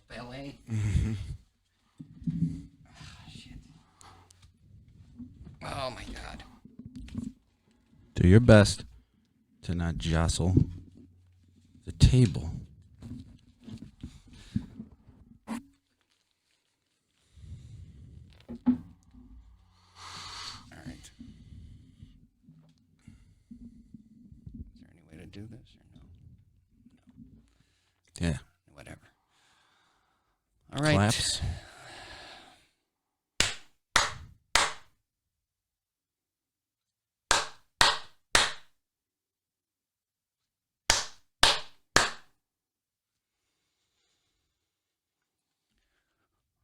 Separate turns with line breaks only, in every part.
ballet. Shit. Oh my God.
Do your best to not jostle the table.
All right. Is there any way to do this or no?
Yeah.
Whatever. All right.
Claps.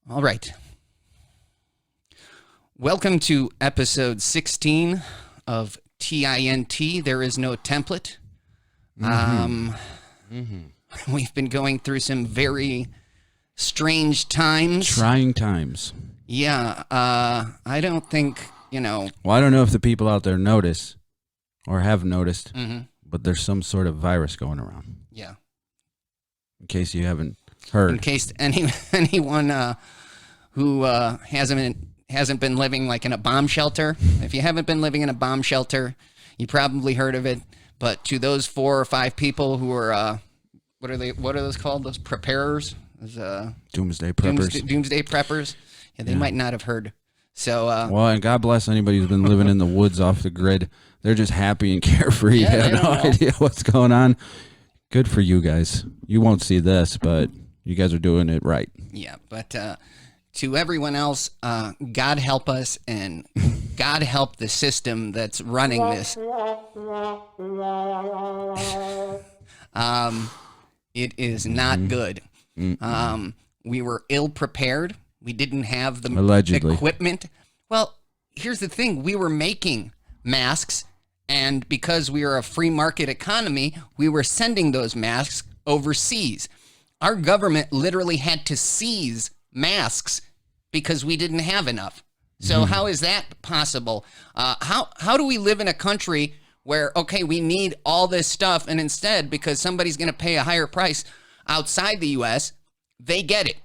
All right. Welcome to episode 16 of TINT. There is no template. We've been going through some very strange times.
Trying times.
Yeah. I don't think,
Well, I don't know if the people out there notice or have noticed, but there's some sort of virus going around.
Yeah.
In case you haven't heard.
In case anyone who hasn't been living like in a bomb shelter. If you haven't been living in a bomb shelter, you probably heard of it. But to those 4 or 5 people who are, what are those called? Those preparers?
Doomsday preppers.
Doomsday preppers. Yeah, they might not have heard. So,
well, and God bless anybody who's been living in the woods off the grid. They're just happy and carefree.
Yeah,
They have no idea what's going on. Good for you guys. You won't see this, but you guys are doing it right.
Yeah, but to everyone else, God help us and God help the system that's running this. It is not good. We were ill prepared. We didn't have the
Allegedly.
equipment. Well, here's the thing. We were making masks, and because we are a free market economy, we were sending those masks overseas. Our government literally had to seize masks because we didn't have enough. So how is that possible? How do we live in a country where, okay, we need all this stuff, and instead, because somebody's going to pay a higher price outside the U.S., they get it?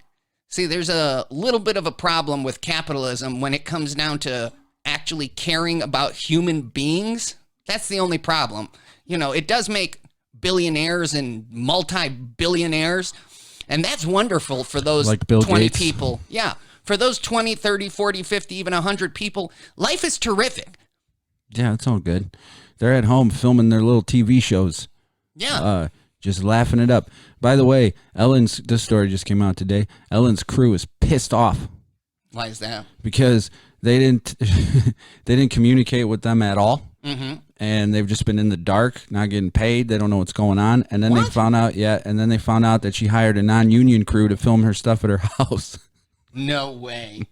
See, there's a little bit of a problem with capitalism when it comes down to actually caring about human beings. That's the only problem. It does make billionaires and multi-billionaires, and that's wonderful for those
like Bill
20
Gates.
people. Yeah, for those 20, 30, 40, 50, even 100 people, life is terrific.
Yeah, it's all good. They're at home filming their little TV shows.
Yeah.
Just laughing it up. By the way, this story just came out today. Ellen's crew is pissed off
Why is that?
because they didn't communicate with them at all. And they've just been in the dark, not getting paid. They don't know what's going on. And then they found out, that she hired a non-union crew to film her stuff at her house.
No way.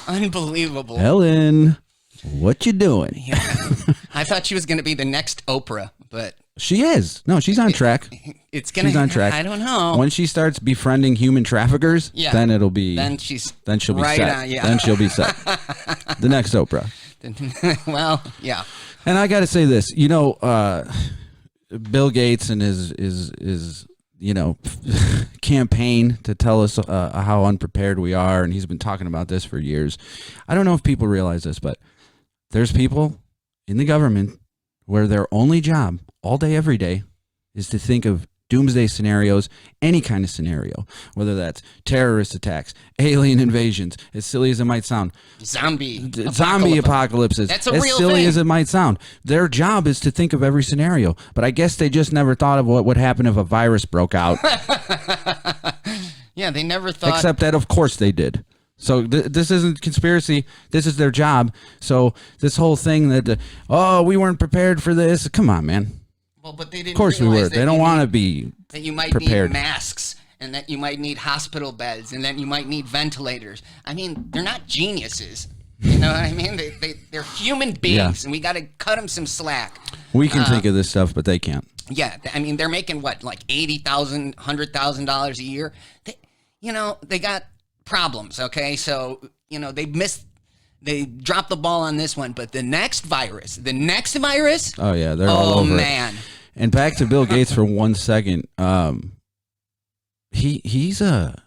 Unbelievable.
Ellen, what you doing?
Yeah. I thought she was going to be the next Oprah, but
She is. No, she's on track.
it's going to.
She's on track.
I don't know.
When she starts befriending human traffickers, then it'll be.
Then
she'll be
right
set.
on, yeah.
Then she'll be set. The next Oprah.
Well, yeah.
And I got to say this, Bill Gates and his campaign to tell us how unprepared we are, and he's been talking about this for years. I don't know if people realize this, but there's people in the government where their only job all day, every day is to think of doomsday scenarios, any kind of scenario, whether that's terrorist attacks, alien invasions, as silly as it might sound,
Zombie
apocalypses,
That's a
as
real
silly
thing.
as it might sound. Their job is to think of every scenario, but I guess they just never thought of what would happen if a virus broke out.
Yeah, they never thought.
Except that, of course, they did. So this isn't conspiracy. This is their job. So this whole thing that, we weren't prepared for this. Come on, man.
Well, but they didn't.
Of course we
realize
were.
that
They don't
you
want to
need-
be
that you might
prepared.
need masks, and that you might need hospital beds, and that you might need ventilators. I mean, they're not geniuses. You know what I mean? They're human beings, and we got to cut them some slack.
We can think of this stuff, but they can't.
Yeah, I mean, they're making what, like $80,000, $100,000 a year. They got problems. Okay, so they dropped the ball on this one, but the next virus.
Oh yeah, they're all over
man.
it. And back to Bill Gates for 1 second. he's a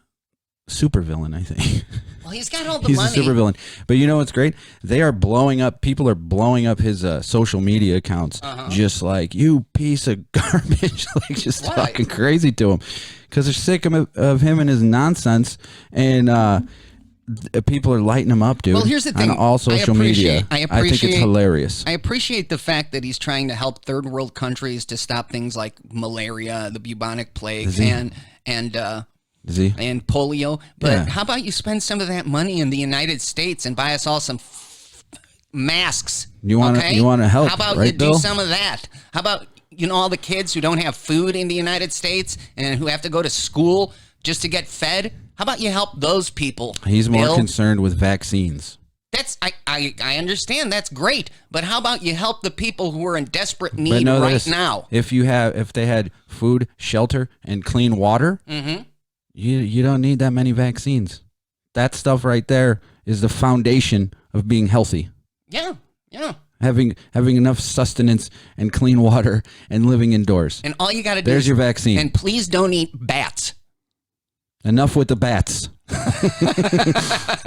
supervillain, I think.
Well, he's got all the
He's
money.
a supervillain. But you know what's great? They are blowing up. People are blowing up his social media accounts, just like, you piece of garbage, like just
Why?
talking crazy to him, because they're sick of him and his nonsense. And people are lighting him up, dude.
Well, here's the thing.
On all social media. I think it's hilarious.
I appreciate the fact that he's trying to help third world countries to stop things like malaria, the bubonic plague, and
Is he?
and polio. But
Yeah.
how about you spend some of that money in the United States and buy us all some masks?
You wanna-
okay?
you wanna help,
How about
right,
you do
Bill?
some of that? How about all the kids who don't have food in the United States and who have to go to school just to get fed? How about you help those people?
He's more
Bill?
concerned with vaccines.
That's I understand, that's great, but how about you help the people who are in desperate
But
need
know
right
this,
now?
if they had food, shelter, and clean water, you don't need that many vaccines. That stuff right there is the foundation of being healthy.
Yeah.
Having enough sustenance and clean water and living indoors.
And all you got to do
There's
is
your vaccine.
And please don't eat bats.
Enough with the bats.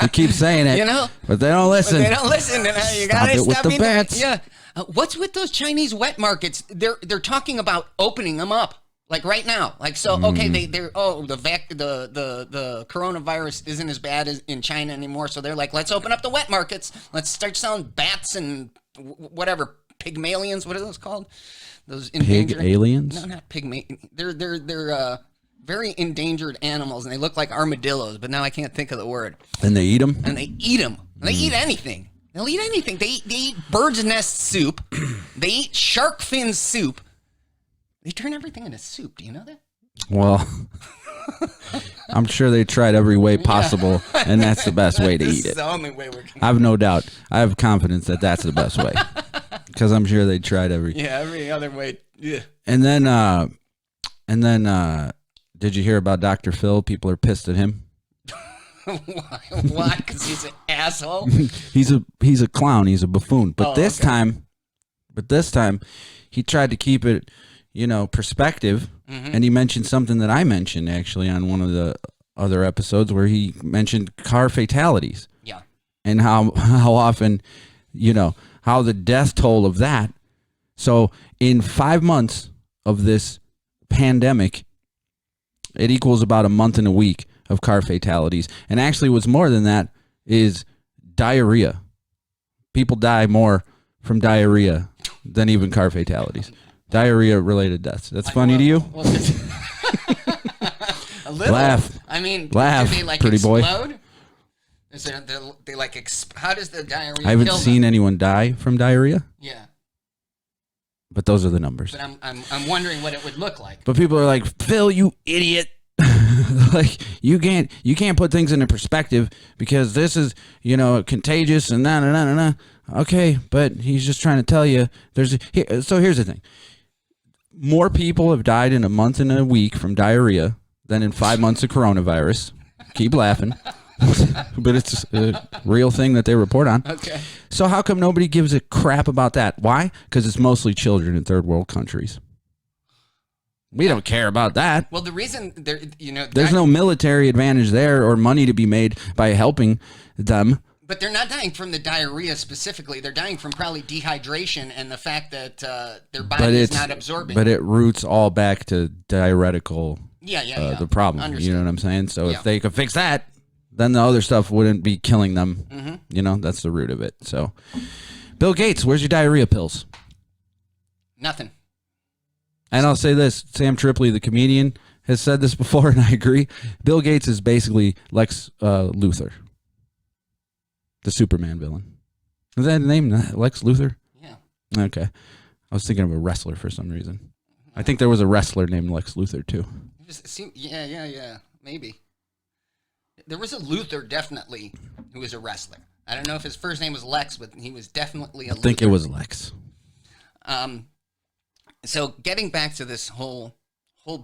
We keep saying it, but they don't listen.
They don't listen. You
Stop
gotta
it with
stop
the
eating-
bats.
Yeah. What's with those Chinese wet markets? They're talking about opening them up. Like right now, like so. Okay, they're the coronavirus isn't as bad as in China anymore. So they're like, let's open up the wet markets. Let's start selling bats and whatever pygmalions. What are those called? Those
Pig
endangered
aliens?
No, not pygmalion. They're very endangered animals, and they look like armadillos. But now I can't think of the word.
And they eat them?
And they eat them. They eat anything. They'll eat anything. They eat bird's nest soup. They eat shark fin soup. They turn everything into soup. Do you know that?
Well, I'm sure they tried every way possible, and that's the best way to
This
eat
is
it.
the only way we can.
I have no doubt. I have confidence that that's the best way, because I'm sure they tried every.
Yeah, every other way. Yeah.
And then, did you hear about Dr. Phil? People are pissed at him.
Why? Because he's an asshole.
He's a clown. He's a buffoon. But
Oh,
this
okay.
time, he tried to keep it, perspective. And he mentioned something that I mentioned actually on one of the other episodes, where he mentioned car fatalities.
Yeah.
And how often, how the death toll of that. So in 5 months of this pandemic, it equals about a month and a week of car fatalities. And actually what's more than that is diarrhea. People die more from diarrhea than even car fatalities. Diarrhea related deaths. That's funny to you?
Well, a little.
Laugh.
I mean,
Laugh,
do they like
pretty boy.
explode? Is there, they like how does the diarrhea
I haven't
kill
seen
them?
anyone die from diarrhea,
Yeah.
but those are the numbers.
But I'm wondering what it would look like.
But people are like, Phil, you idiot. Like you can't put things into perspective, because this is, contagious and na. Okay, but he's just trying to tell you so here's the thing. More people have died in a month and a week from diarrhea than in 5 months of coronavirus. Keep laughing. But it's a real thing that they report on.
Okay.
So how come nobody gives a crap about that? Why? Because it's mostly children in third world countries. We don't care about that.
Well, the reason
There's no military advantage there or money to be made by helping them.
But they're not dying from the diarrhea specifically. They're dying from probably dehydration and the fact that their body is not absorbing.
But it roots all back to diuretical.
Yeah.
The problem.
Understand.
You know what I'm saying? So
Yeah.
if they could fix that, then the other stuff wouldn't be killing them.
Mm-hmm.
That's the root of it. So, Bill Gates, where's your diarrhea pills?
Nothing.
And I'll say this, Sam Tripoli, the comedian, has said this before, and I agree. Bill Gates is basically Lex Luthor, the Superman villain. Is that the name, Lex Luthor?
Yeah.
Okay. I was thinking of a wrestler for some reason. I think there was a wrestler named Lex Luthor, too.
Yeah. Maybe. There was a Luther, definitely, who was a wrestler. I don't know if his first name was Lex, but he was definitely a Luther.
I think it was Lex.
So getting back to this whole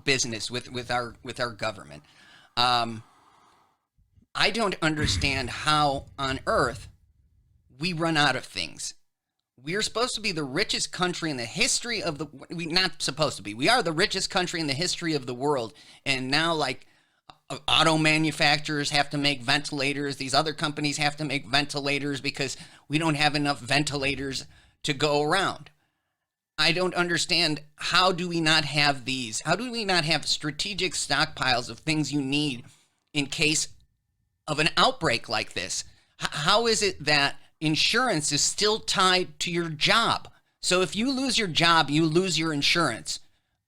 business with our government, I don't understand how on earth we run out of things. We're supposed to be the richest country in the history of the. We not supposed to be. We are the richest country in the history of the world, and now like auto manufacturers have to make ventilators. These other companies have to make ventilators because we don't have enough ventilators to go around. I don't understand. How do we not have these? How do we not have strategic stockpiles of things you need in case of an outbreak like this? How is it that insurance is still tied to your job? So if you lose your job, you lose your insurance.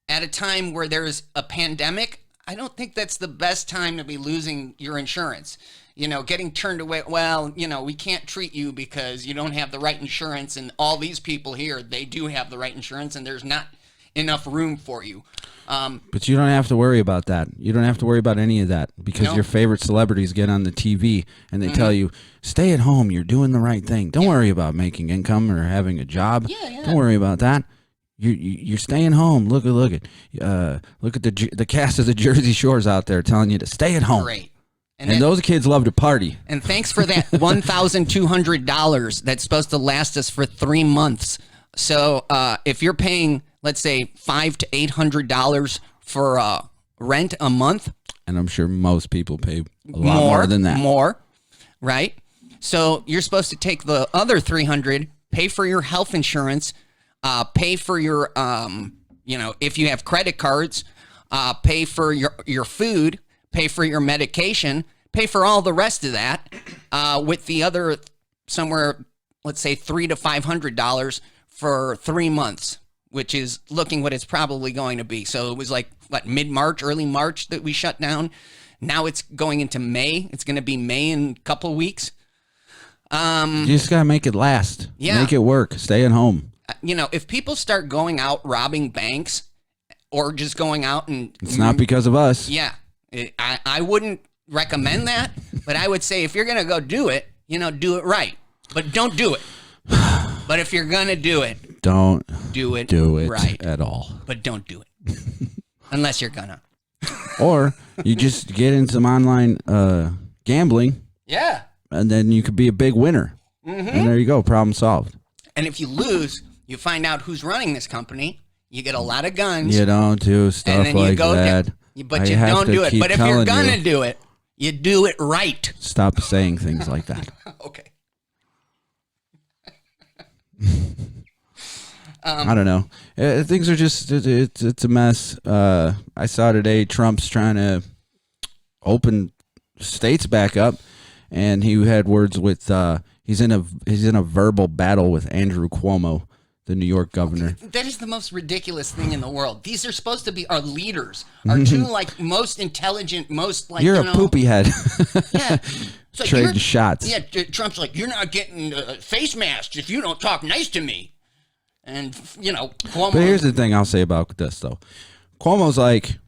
At a time where there's a pandemic, I don't think that's the best time to be losing your insurance. Getting turned away. Well, we can't treat you because you don't have the right insurance, and all these people here, they do have the right insurance, and there's not enough room for you.
But you don't have to worry about that. You don't have to worry about any of that because your favorite celebrities get on the TV and they tell you, stay at home. You're doing the right thing. Don't worry about making income or having a job. Don't worry about that. You're staying home. Look at the cast of the Jersey Shores out there telling you to stay at home.
Great.
And those kids love to party.
And thanks for that $1,200 that's supposed to last us for 3 months. So if you're paying, let's say, $500 to $800 for rent a month,
and I'm sure most people pay a lot more than that.
More, right? So you're supposed to take the other $300, pay for your health insurance, pay for your, if you have credit cards, pay for your food, pay for your medication, pay for all the rest of that, with the other somewhere, let's say $300 to $500 for 3 months, which is looking what it's probably going to be. So it was like, mid-March, early March that we shut down. Now it's going into May. It's going to be May in a couple weeks.
You just got to make it last.
Yeah.
Make it work. Stay at home.
If people start going out robbing banks or just going out and...
It's not because of us.
Yeah. I wouldn't recommend that, but I would say if you're going to go do it, do it right. But don't do it. But if you're going to do it,
don't
do it
right at all.
But don't do it. Unless you're going to.
Or you just get in some online gambling.
Yeah.
And then you could be a big winner. Mm-hmm. And there you go. Problem solved.
And if you lose, you find out who's running this company. You get a lot of guns.
You don't do stuff like that.
But you don't do it. But if you're going to do it, you do it right.
Stop saying things like that.
Okay.
I don't know. Things are just, it's a mess. I saw today Trump's trying to open states back up, and he had words with, he's in a verbal battle with Andrew Cuomo, the New York governor.
That is the most ridiculous thing in the world. These are supposed to be our leaders, our two most intelligent, most
You're a poopy head.
Yeah.
Like, trade shots.
Yeah, Trump's like, you're not getting face masks if you don't talk nice to me. And, Cuomo.
But here's the thing I'll say about this, though. Cuomo's like,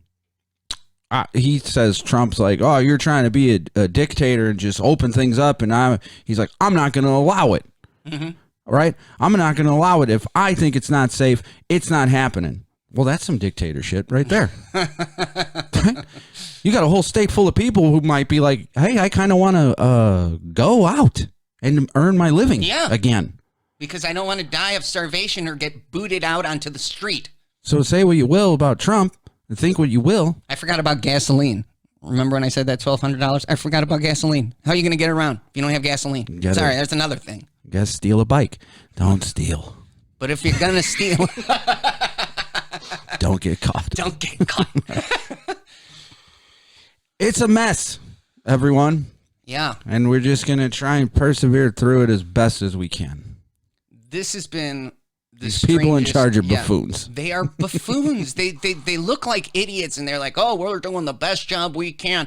he says Trump's like, oh, you're trying to be a dictator and just open things up. And he's like, I'm not going to allow it. Mm-hmm. Right? I'm not going to allow it. If I think it's not safe, it's not happening. Well, that's some dictator shit right there. You got a whole state full of people who might be like, hey, I kind of want to go out and earn my living again.
Because I don't want to die of starvation or get booted out onto the street.
So say what you will about Trump and think what you will.
I forgot about gasoline. Remember when I said that $1,200? I forgot about gasoline. How are you going to get around if you don't have gasoline? Sorry, that's another thing.
Guess steal a bike. Don't steal.
But if you're going to steal...
Don't get caught.
Don't get caught.
It's a mess, everyone.
Yeah.
And we're just going to try and persevere through it as best as we can.
This has been
these people in charge of buffoons.
They are buffoons. they look like idiots, and they're like, oh, we're doing the best job we can.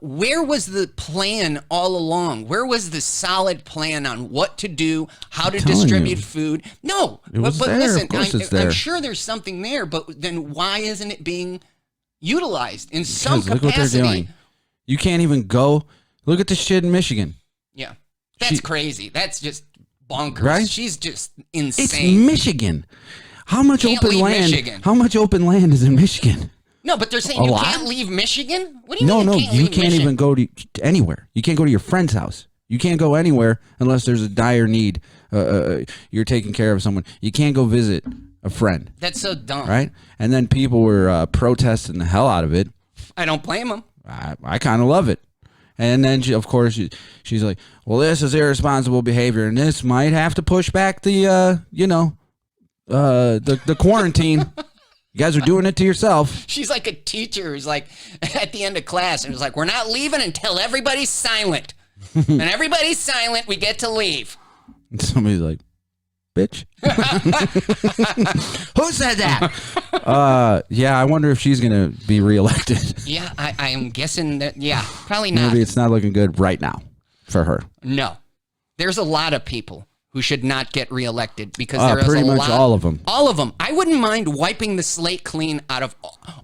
Where was the plan all along? Where was the solid plan on what to do, how to distribute food? No.
But listen, of course it's there.
I'm sure there's something there, but then why isn't it being utilized in some capacity?
Look what they're doing. You can't even go. Look at the shit in Michigan.
Yeah. That's crazy. That's just bonkers.
Right?
She's just insane.
It's Michigan. How much open land? Michigan. How much open land is in Michigan?
No, but they're saying you can't leave Michigan? What do you mean?
No, you can't even go to anywhere. You can't go to your friend's house. You can't go anywhere unless there's a dire need. You're taking care of someone. You can't go visit a friend.
That's so dumb.
Right? And then people were protesting the hell out of it.
I don't blame them.
I kind of love it. And then, of course, she's like, well, this is irresponsible behavior, and this might have to push back the quarantine. You guys are doing it to yourself.
She's like a teacher who's like at the end of class and was like, we're not leaving until everybody's silent. And everybody's silent, we get to leave.
And somebody's like, bitch.
Who said that?
Yeah, I wonder if she's going to be reelected.
Yeah, I am guessing that, yeah, probably not.
Maybe it's not looking good right now for her.
No. There's a lot of people who should not get reelected because there is
pretty
a
much
lot.
all of them.
All of them. I wouldn't mind wiping the slate clean out of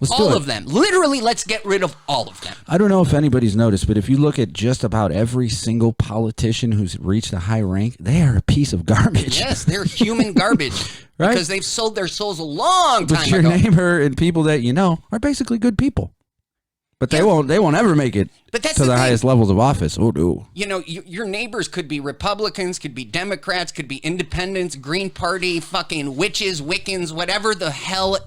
Let's do
all
it.
of them. Literally, let's get rid of all of them.
I don't know if anybody's noticed, but if you look at just about every single politician who's reached a high rank, they are a piece of garbage.
Yes, they're human garbage.
Right?
Because they've sold their souls a long
But
time
your
ago.
neighbor and people that you know are basically good people. But they won't ever make it
But that's
to the
the thing.
highest levels of office. Oh, no.
You know, your neighbors could be Republicans, could be Democrats, could be Independents, Green Party, fucking witches, Wiccans, whatever the hell.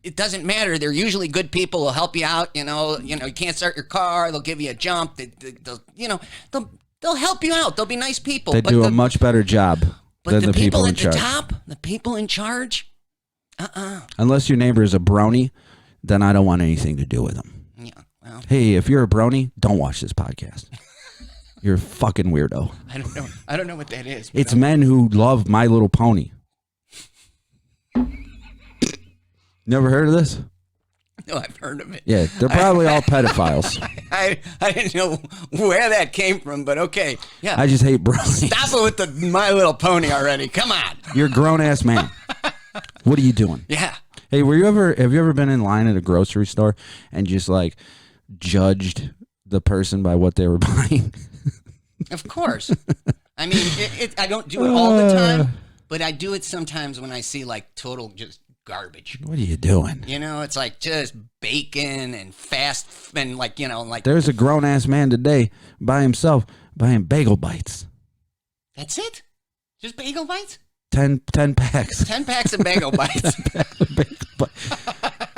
It doesn't matter. They're usually good people. Will help you out. You know, you can't start your car. They'll give you a jump. They'll help you out. They'll be nice people.
They do a much better job than
But
the people in
at
charge.
the top, the people in charge,
Unless your neighbor is a brony, then I don't want anything to do with them.
yeah, well,
Hey, if you're a brony, don't watch this podcast. You're a fucking weirdo.
I don't know what that is. But
It's men who love My Little Pony. Never heard of this?
no, I've heard of it.
Yeah, they're probably all pedophiles.
I didn't know where that came from, but okay. Yeah.
I just hate bronies.
Stop it with the My Little Pony already. Come on.
You're a grown ass man. What are you doing?
Yeah.
Hey, have you ever been in line at a grocery store and just like judged the person by what they were buying?
Of course. I mean, I don't do it all the time, but I do it sometimes when I see like total just garbage.
What are you doing?
You know, it's like just bacon and fast and like, like
There's a grown ass man today by himself buying bagel bites.
that's it? Just bagel bites?
10 packs.
10 packs of bagel bites.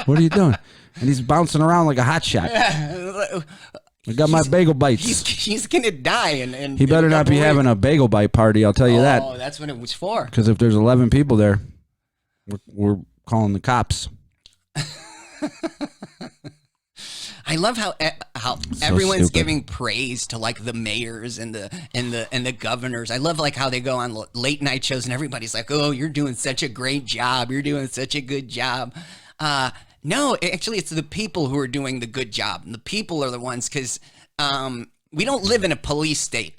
What are you doing? And he's bouncing around like a hot shot. I got my bagel bites.
He's gonna die and
He better not be having a bagel bite party, I'll tell you that.
Oh, that's what it was for.
Because if there's 11 people there, we're calling the cops.
I love how everyone's
stupid.
giving praise to like the mayors and the governors. I love like how they go on late night shows and everybody's like, "Oh, you're doing such a great job. You're doing such a good job." No, actually, it's the people who are doing the good job, and the people are the ones because we don't live in a police state,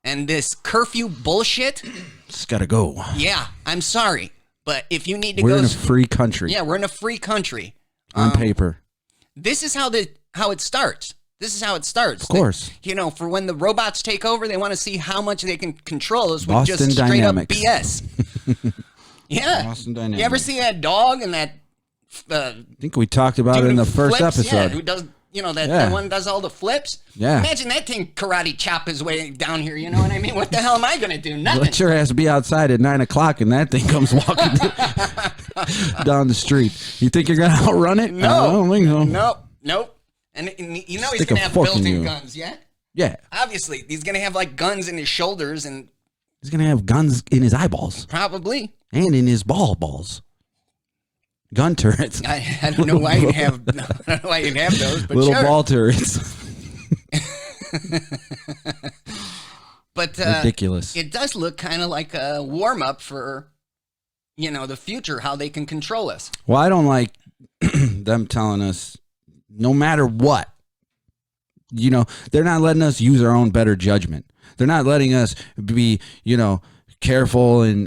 and this curfew bullshit.
Just gotta go.
Yeah, I'm sorry, but if you need to
We're
go,
in a free country.
yeah, we're in a free country.
On paper.
This is how it starts. This is how it starts.
Of course.
For when the robots take over, they want to see how much they can control us with
Boston
just straight
Dynamics.
up BS. Yeah.
Boston
You ever
Dynamics.
see that dog and that
I think we talked about it
dude
in
who
the first
flips?
episode.
Yeah, who does that one does all the flips?
Yeah.
Imagine that thing karate chop his way down here, you know what I mean? What the hell am I gonna do? Nothing.
Let your ass be outside at 9 o'clock and that thing comes walking down the street. You think you're going to outrun it?
No.
I don't think so.
Nope. And you know he's
Stick
gonna
a
have
fork in
built-in
you.
guns, yeah?
Yeah.
Obviously. He's gonna have like guns in his shoulders and
He's going to have guns in his eyeballs
probably.
and in his balls. Gun turrets.
I don't know why you'd have those, but
Little
sure.
ball turrets.
But
Ridiculous.
it does look kind of like a warm up for, the future, how they can control us.
Well, I don't like them telling us no matter what. They're not letting us use our own better judgment. They're not letting us be, careful and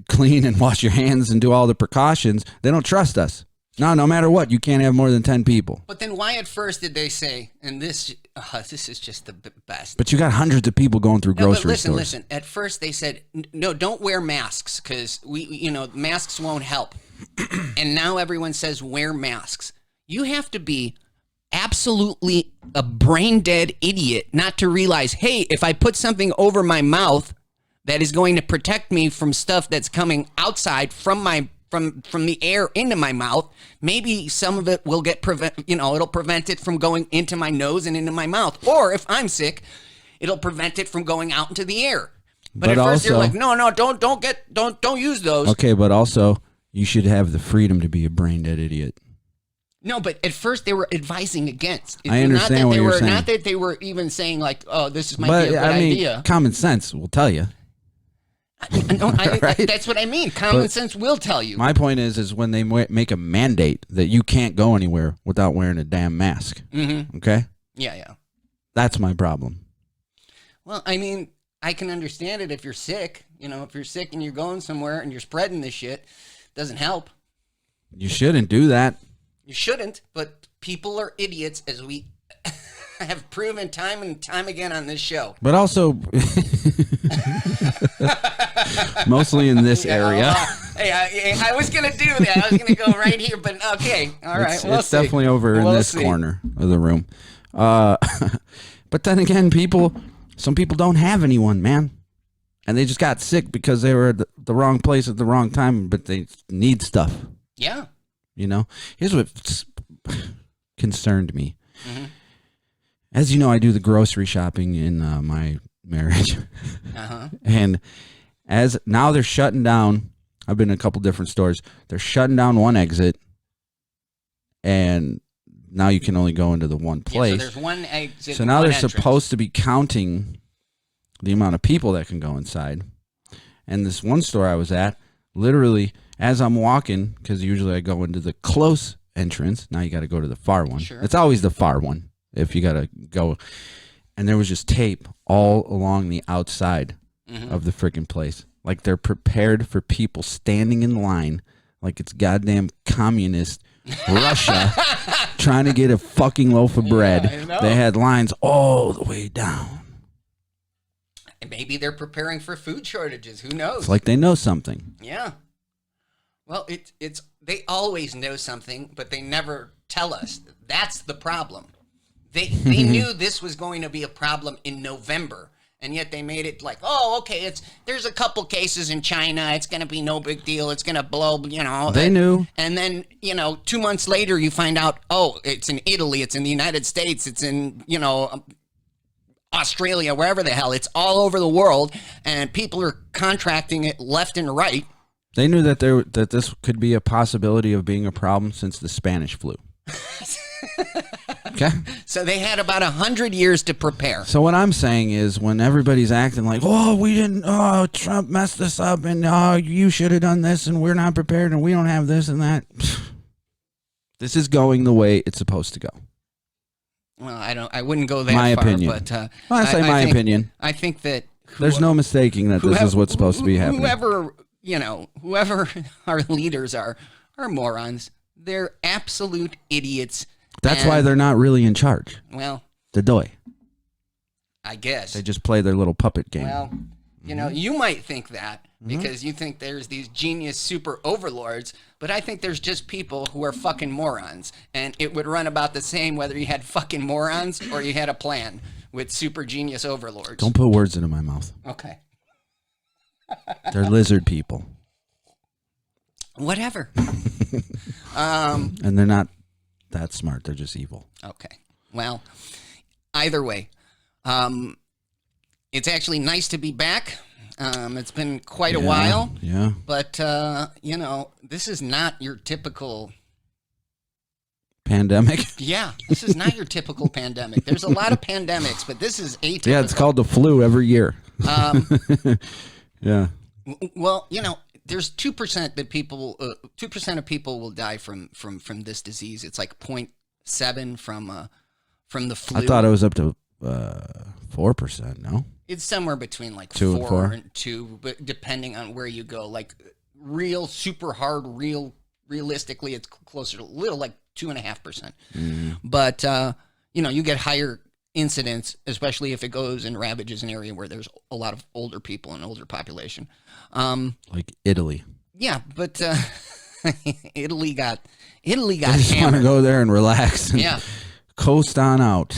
clean and wash your hands and do all the precautions. They don't trust us. No matter what, you can't have more than 10 people.
But then why at first did they say, and this is just the best.
But you got hundreds of people going through
No, but
grocery stores.
listen. At first they said, no, don't wear masks because masks won't help. And now everyone says wear masks. You have to be absolutely a brain dead idiot not to realize, hey, if I put something over my mouth that is going to protect me from stuff that's coming outside from my from the air into my mouth, maybe some of it will it'll prevent it from going into my nose and into my mouth. Or if I'm sick, it'll prevent it from going out into the air. But at first you're like, no, don't use those.
Okay, but also you should have the freedom to be a brain dead idiot.
No, but at first they were advising against.
I understand what you're saying.
Not that they were even saying like, oh, this might be a good idea.
Common sense will tell you.
Right? That's what I mean. Common sense will tell you.
My point is when they make a mandate that you can't go anywhere without wearing a damn mask. Mm-hmm. Okay?
Yeah.
That's my problem.
Well, I mean, I can understand it if you're sick. If you're sick and you're going somewhere and you're spreading this shit, doesn't help.
You shouldn't do that.
You shouldn't, but people are idiots, as we have proven time and time again on this show.
But also, mostly in this area.
I was going to do that. I was going to go right here, but okay. All right.
It's definitely over in this corner of the room. But then again, some people don't have anyone, man. And they just got sick because they were at the wrong place at the wrong time, but they need stuff.
Yeah.
Here's what concerned me. Mm-hmm. As you know, I do the grocery shopping in my marriage. Uh-huh. And as now they're shutting down, I've been in a couple different stores. They're shutting down one exit, and now you can only go into the one place.
Yeah, so there's one exit.
So now they're supposed to be counting the amount of people that can go inside. And this one store I was at, literally, as I'm walking, because usually I go into the close entrance. Now you got to go to the far one.
Sure.
It's always the far one if you got to go. And there was just tape all along the outside of the freaking place. Like they're prepared for people standing in line like it's goddamn communist Russia trying to get a fucking loaf of bread.
Yeah,
they had lines all the way down.
And maybe they're preparing for food shortages. Who knows?
It's like they know something.
Yeah. Well, it's they always know something, but they never tell us. That's the problem. They knew this was going to be a problem in November, and yet they made it like, oh, okay, there's a couple cases in China. It's going to be no big deal. It's going to blow,
They knew.
And then, 2 months later, you find out, oh, it's in Italy. It's in the United States. It's in, Australia, wherever the hell. It's all over the world, and people are contracting it left and right.
They knew that that this could be a possibility of being a problem since the Spanish flu. Okay.
So they had about 100 years to prepare.
So what I'm saying is when everybody's acting like, Trump messed this up and you should have done this and we're not prepared and we don't have this and that. This is going the way it's supposed to go.
Well, I wouldn't go that
my
far.
Opinion.
But
my opinion.
I think that
there's no mistaking that this is what's supposed to be happening.
Whoever our leaders are morons. They're absolute idiots.
That's why they're not really in charge.
Well,
the doy.
I guess.
They just play their little puppet game.
Well, you might think that because you think there's these genius super overlords, but I think there's just people who are fucking morons. And it would run about the same whether you had fucking morons or you had a plan with super genius overlords.
Don't put words into my mouth.
Okay.
They're lizard people.
Whatever.
And they're not that smart. They're just evil.
Okay. Well, either way, it's actually nice to be back. It's been quite a while.
Yeah.
But, this is not your typical...
pandemic?
Yeah, this is not your typical pandemic. There's a lot of pandemics, but this is atypical.
Yeah, it's called the flu every year. Yeah.
Well, there's 2% that 2% of people will die from this disease. It's like 0.7 from the flu.
I thought it was up to 4%. No,
it's somewhere between like
2
4 and 2, but depending on where you go. Like real super hard, realistically, it's closer to a little like 2.5%. But you get higher incidents, especially if it goes and ravages an area where there's a lot of older people and older population.
Like Italy.
Yeah, but Italy got
I just want to go there and relax and coast on out.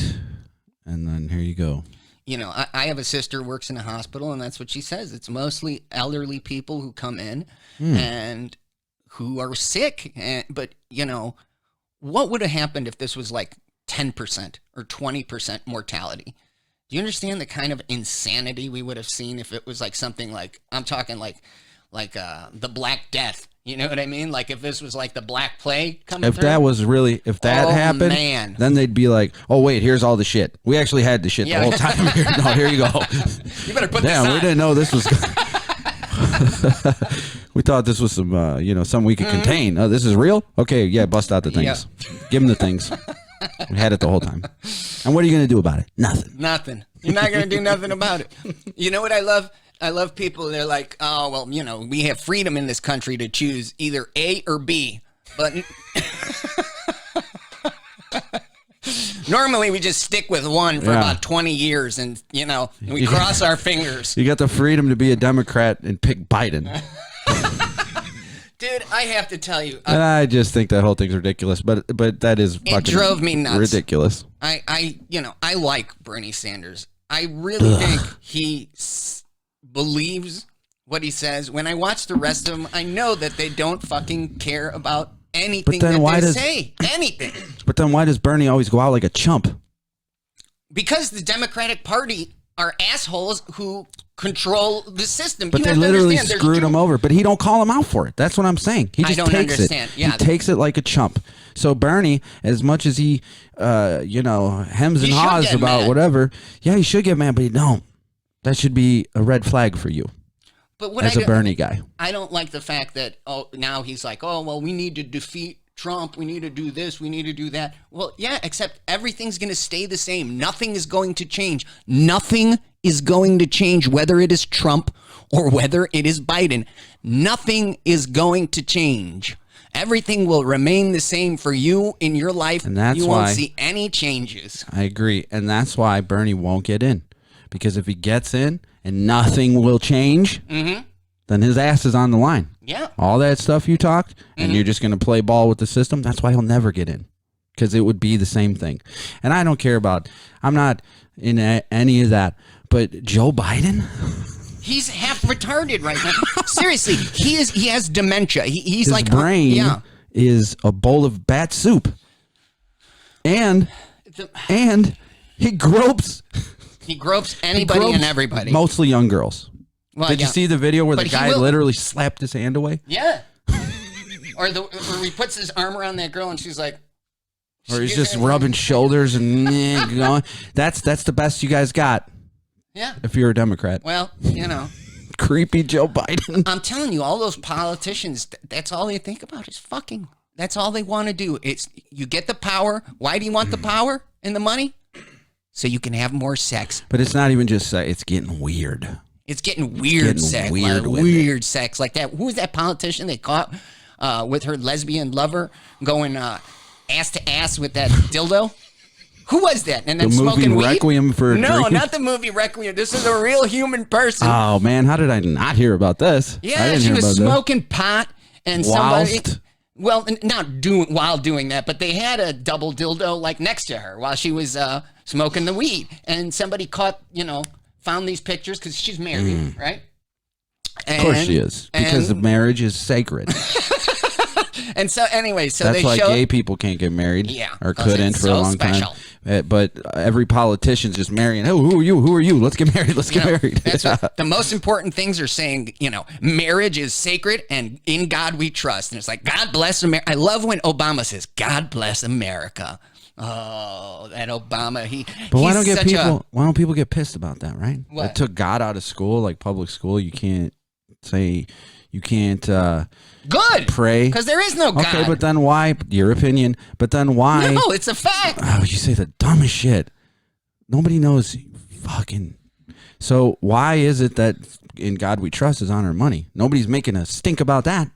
And then here you go.
I have a sister who works in a hospital, and that's what she says. It's mostly elderly people who come in, and who are sick. But, what would have happened if this was like 10% or 20% mortality? Do you understand the kind of insanity we would have seen if it was like something like, I'm talking like the Black Death? You know what I mean? Like if this was like the Black Plague coming
If
through.
if that happened,
man.
then they'd be like, oh, wait, here's all the shit. We actually had the shit the whole time. No, here you go.
You better put
Damn,
this on.
we didn't know this was. We thought this was some, something we could contain. Oh, this is real? Okay, yeah, bust out the things. Give them the things. We had it the whole time. And what are you going to do about it? Nothing.
Nothing. You're not going to do nothing about it. You know what I love? I love people. They're like, oh, well, we have freedom in this country to choose either A or B. But normally we just stick with one for about 20 years and, we cross our fingers.
You got the freedom to be a Democrat and pick Biden.
Dude, I have to tell you.
And I just think that whole thing's ridiculous, but that is fucking
drove me nuts.
Ridiculous.
I like Bernie Sanders. I really think he believes what he says. When I watch the rest of them, I know that they don't fucking care about anything that they say. Anything.
But then why does Bernie always go out like a chump?
Because the Democratic Party are assholes who control the system.
But they literally screwed him over. But he don't call him out for it. That's what I'm saying. He just takes it.
Yeah.
He takes it like a chump. So Bernie, as much as he, hems and haws about whatever, he should get mad, but he don't. That should be a red flag for you.
But
as a Bernie guy,
I don't like the fact that now he's like, oh well, we need to defeat Trump. We need to do this. We need to do that. Well, yeah, except everything's going to stay the same. Nothing is going to change. Nothing is going to change, whether it is Trump or whether it is Biden. Nothing is going to change. Everything will remain the same for you in your life.
And that's
you
why
won't see any changes.
I agree. And that's why Bernie won't get in. Because if he gets in and nothing will change, then his ass is on the line.
Yeah.
All that stuff you talked, and you're just going to play ball with the system, that's why he'll never get in. Because it would be the same thing. And I don't care about, I'm not in any of that. But Joe Biden?
He's half retarded right now. Seriously, he has dementia. He's
his
like
brain is a bowl of bat soup. And he gropes.
He gropes anybody and everybody.
Mostly young girls.
Well,
Did you see the video where the guy literally slapped his hand away?
Yeah. or he puts his arm around that girl and she's like.
Or he's just rubbing shoulders and going. That's the best you guys got.
Yeah.
If you're a Democrat.
Well,
Creepy Joe Biden.
I'm telling you, all those politicians, that's all they think about is fucking. That's all they want to do. It's you get the power. Why do you want the power and the money? So you can have more sex.
But it's not even just sex. It's getting weird.
It's getting weird sex. Weird sex like that. Who was that politician they caught with her lesbian lover going ass to ass with that dildo? Who was that? And then
the movie
smoking weed?
Requiem for a
No,
Dream?
Not the movie Requiem. This is a real human person.
Oh, man. How did I not hear about this?
Yeah, she was smoking pot and somebody...
Whilst?
Well, not while doing that, but they had a double dildo like next to her while she was smoking the weed. And somebody found these pictures because she's married, right?
Of course she is. Because the marriage is sacred.
And so anyway,
that's why gay people can't get married.
Yeah,
or couldn't for a long
special.
time. But every politician's just marrying. Oh, who are you? Who are you? Let's get married. Let's get married.
That's what the most important things are saying. Marriage is sacred, and in God we trust. And it's like God bless America. I love when Obama says God bless America. Oh, that Obama.
But why don't people get pissed about that? Right?
What?
It took God out of school, like public school. You can't say. You can't
good
pray
because there is no God.
Okay, but then why? Your opinion. But then why?
No, it's a fact.
Oh, you say the dumbest shit. Nobody knows. Fucking. So why is it that in God we trust is on our money? Nobody's making a stink about that.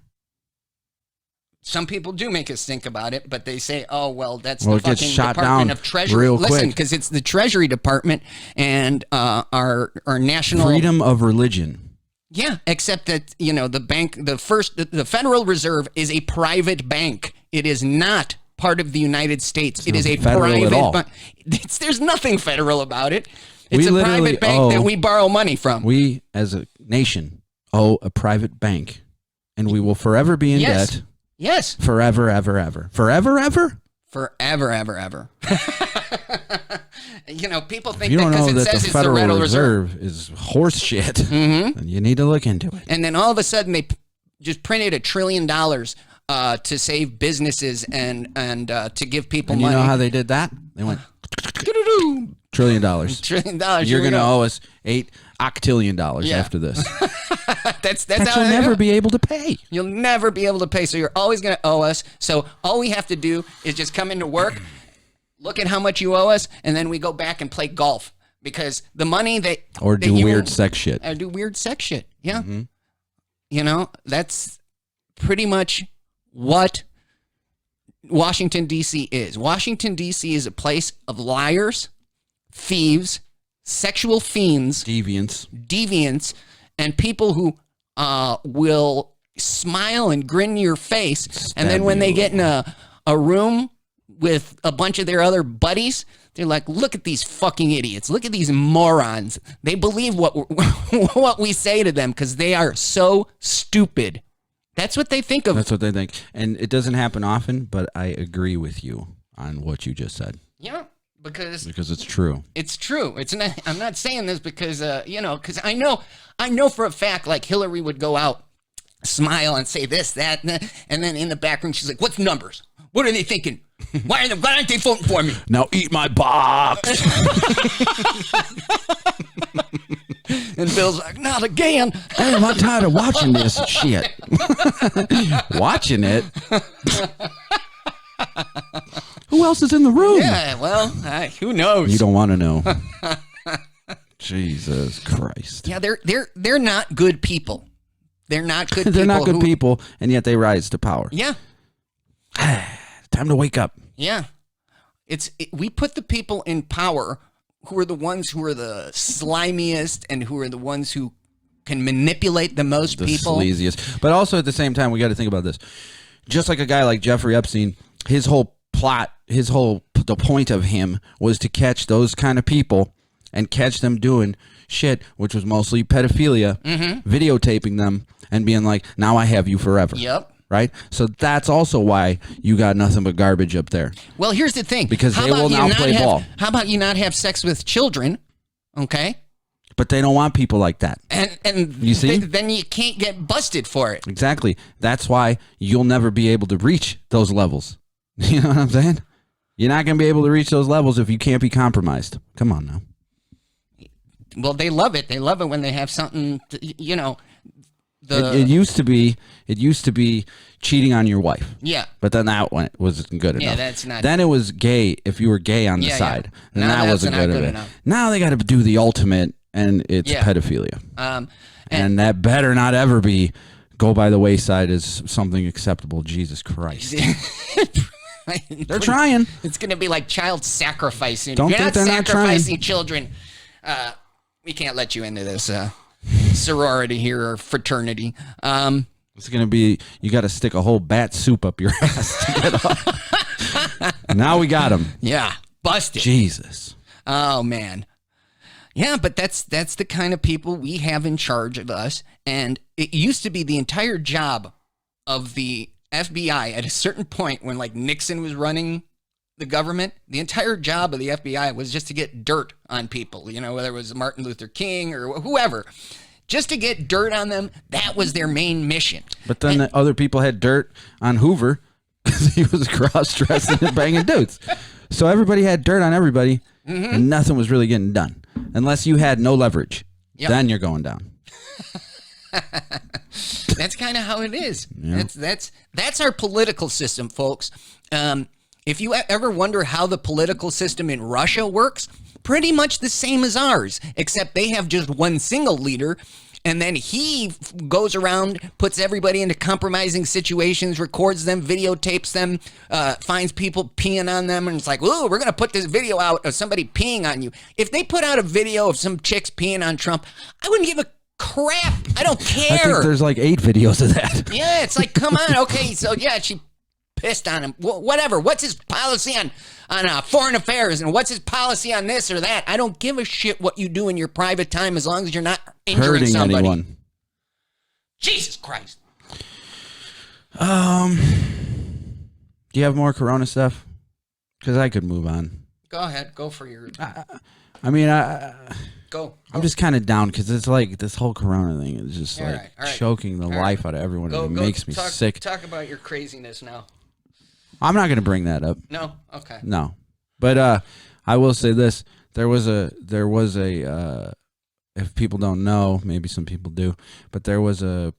Some people do make us think about it, but they say, "Oh, well, that's
it
the
gets
fucking
shot
Department
down
of Treasury."
real
Listen,
quick.
because it's the Treasury Department and our national
freedom of religion.
Yeah, except that the bank, the Federal Reserve is a private bank. It is not part of the United States. It is a private bank. There's nothing federal about it. It's a private bank that we borrow money from.
We, as a nation, owe a private bank and we will forever be in
Yes.
debt.
Yes.
Forever, ever, ever. Forever, ever?
Forever, ever, ever. You know, people think
You
that
don't know
because it
that
says
the
it's the
Federal
Federal Reserve.
Reserve is horse shit. And you need to look into it.
And then all of a sudden they just printed $1 trillion to save businesses and to give people
And you
money.
know how they did that? They went $1 trillion.
$1 trillion.
You're
going
to owe us $8 octillion
Yeah.
after this.
That's
That
how
you'll never be able to pay.
You'll never be able to pay. So you're always going to owe us. So all we have to do is just come into work, look at how much you owe us, and then we go back and play golf because the money that
Or
that
do
you-
weird sex shit.
do weird sex shit. Yeah. You know, that's pretty much what Washington, D.C. is. Washington, D.C. is a place of liars, thieves, sexual fiends,
Deviants.
and people who will smile and grin in your face. And then
Stab
when
you.
they get in a room with a bunch of their other buddies, they're like, look at these fucking idiots. Look at these morons. They believe what what we say to them because they are so stupid. That's what they think of.
That's what they think. And it doesn't happen often, but I agree with you on what you just said
Yeah, because
because it's true.
it's true. It's not. I'm not saying this because because I know for a fact like Hillary would go out, smile and say this, that, and then in the background she's like, "What's numbers? What are they thinking? Why aren't they voting for me?"
Now eat my box.
And Bill's like, "Not again."
Damn, I'm tired of watching this shit. Watching it? Who else is in the room?
Yeah, well, who knows?
You don't want to know. Jesus Christ.
Yeah, they're not good people. They're not good.
They're not good
who-
people, and yet they rise to power.
Yeah,
Time to wake up.
yeah. We put the people in power who are the ones who are the slimiest and who are the ones who can manipulate the most
The
people.
sleaziest. But also at the same time, we got to think about this. Just like a guy like Jeffrey Epstein, his whole plot, the point of him was to catch those kind of people and catch them doing shit, which was mostly pedophilia, videotaping them and being like, now I have you forever.
Yep.
Right? So that's also why you got nothing but garbage up there.
Well, here's the thing.
Because
How
they
about
will
you
now
not
play
have-
ball.
How about you not have sex with children? Okay.
But they don't want people like that.
And
You see?
then you can't get busted for it.
Exactly. That's why you'll never be able to reach those levels. You know what I'm saying? You're not going to be able to reach those levels if you can't be compromised. Come on now.
Well, they love it. They love it when they have something.
It used to be cheating on your wife.
Yeah.
But then that wasn't good enough.
Yeah, that's not-
Then it was gay if you were gay on the
Yeah,
side.
yeah.
And
Now
that
that's
wasn't
not
good,
good
of it.
enough.
Now they got to do the ultimate, and it's
Yeah.
pedophilia.
And
And that better not ever go by the wayside as something acceptable. Jesus Christ. They're trying.
It's going to be like child sacrificing.
Don't
You're
think
not
they're not trying.
sacrificing children. We can't let you into this sorority here or fraternity.
It's going to be, you got to stick a whole bat soup up your ass to get off. Now we got him.
Yeah, busted.
Jesus.
Oh man. Yeah, but that's the kind of people we have in charge of us. And it used to be the entire job of the FBI at a certain point when like Nixon was running the government, the entire job of the FBI was just to get dirt on people, whether it was Martin Luther King or whoever. Just to get dirt on them, that was their main mission.
But then the other people had dirt on Hoover because he was cross-dressing and banging dudes. So everybody had dirt on everybody, and nothing was really getting done. Unless you had no leverage.
Yep.
Then you're going down.
That's kind of how it is. Yeah. That's our political system, folks. If you ever wonder how the political system in Russia works, pretty much the same as ours, except they have just one single leader, and then he goes around, puts everybody into compromising situations, records them, videotapes them, finds people peeing on them, and it's like, ooh, we're going to put this video out of somebody peeing on you. If they put out a video of some chicks peeing on Trump, I wouldn't give a crap. I don't care.
I think there's like 8 videos of that.
Yeah, it's like, come on. Okay, so yeah, she pissed on him. Whatever. What's his policy on foreign affairs, and what's his policy on this or that? I don't give a shit what you do in your private time as long as you're not injuring
Hurting
somebody.
anyone.
Jesus Christ.
Do you have more Corona stuff? Because I could move on.
Go ahead. Go for your.
I mean,
Go.
I'm just kind of down because it's like this whole Corona thing is just
All
like
right, all right.
choking the life out of everyone.
Go.
And it
Go.
makes me sick.
Talk about your craziness now.
I'm not going to bring that up.
No. Okay.
No. But I will say this. There was a if people don't know, maybe some people do, but there was a